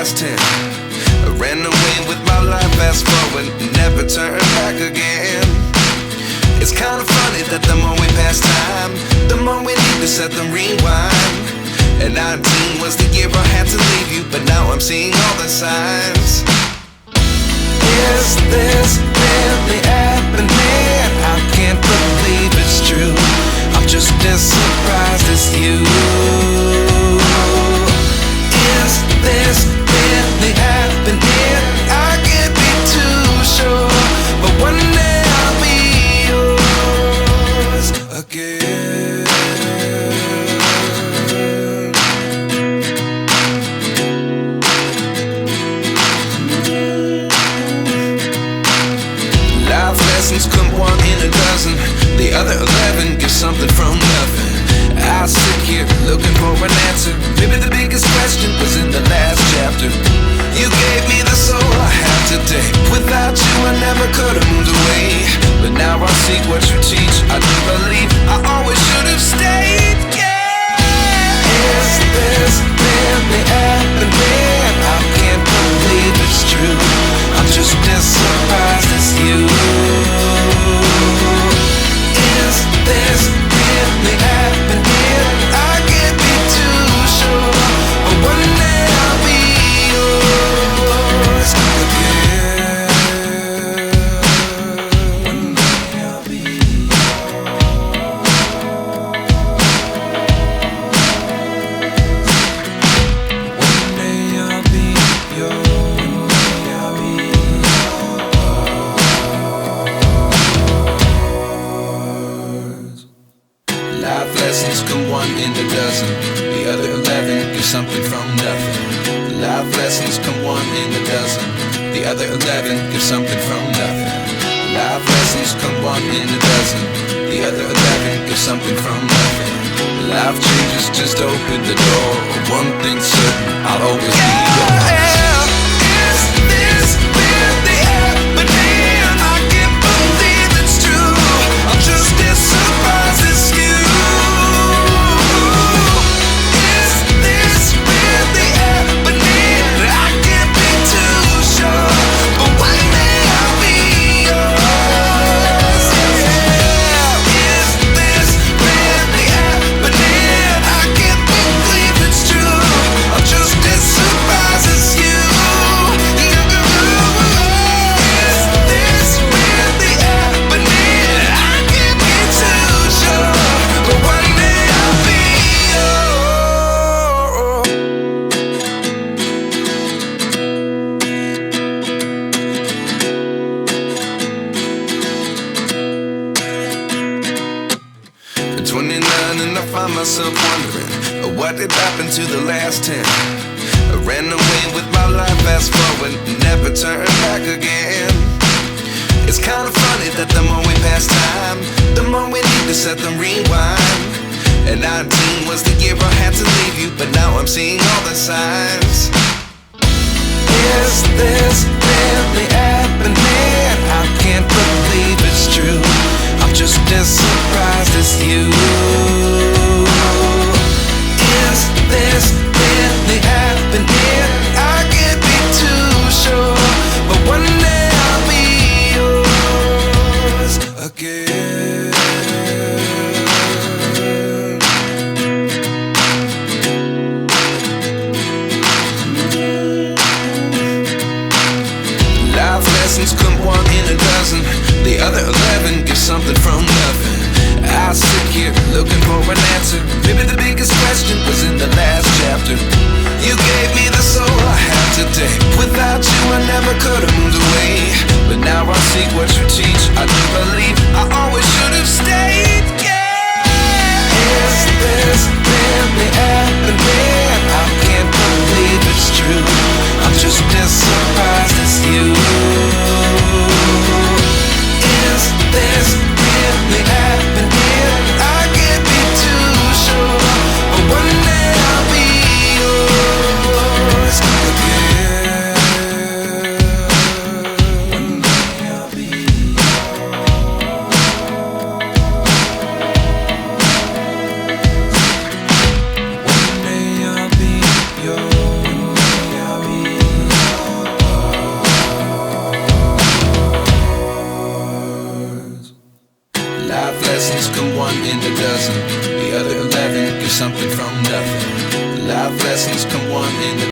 last 10. I ran away with my life, fast forward, never turn back again. It's kinda funny that the more we pass time, the more we need to set the rewind. And 19 was the year I had to leave you, but now I'm seeing all the signs. Is this really happening? I can't believe it's true. I'm just as surprised as you. Is this really happening? I can't be too sure, but one day I'll be yours again. Life lessons come one in a dozen. The other 11 get something from nothing. I sit here looking for an answer. Maybe the biggest question was in the last chapter. You gave me the soul I have today. Without you I never could have moved away. But now I see what you teach. I do believe I always should have stayed. Yeah. Is this really happening? I can't believe it's true. I'm just as surprised as you. Is this really happening? I can't be too sure, but one day I'll be yours again. One day I'll be One day I'll be yours. I'll be yours. Life lessons come one in a dozen. The other 11 get something from nothing. Life lessons come one in a dozen. The other 11 get something from nothing. Life lessons come one in a dozen. The other 11 get something from nothing. Life changes just open the door. One thing's certain, I'll always be yours. Is this really happening? I can't believe it's true. I'm just as surprised as you. Is this really happening? I can't be too sure, but one day I'll be yours. Yeah. Is this really happening? I can't believe it's true. I'm just as surprised as you. Is this really happening? I can't be too sure, but one day I'll be At 29 and I find myself wondering, what did happen to the last 10? I ran away with my life, fast forward, never turn back again. It's kinda funny that the more we pass time, the more we need to set the rewind. And 19 was the year I had to leave you, but now I'm seeing all the signs. Is this really happening? I can't believe it's true. I'm just as surprised as you. Is this really happening? I can't be too sure, but one day I'll be yours again. Life lessons come one in a dozen. The other 11 get something from nothing. I sit here looking for an answer. Maybe the biggest question was in the last chapter. You gave me the soul I have today. Without you I never could have moved away. But now I see what you teach. I do believe I always should have stayed. Yeah. Is this really happening? I can't believe it's true. I'm just as surprised as you. Is this really happening? I can't be too sure, but one day I'll be yours again. One day I'll be yours. Life lessons come one in a dozen. The other 11 get something from nothing. Life lessons come one in a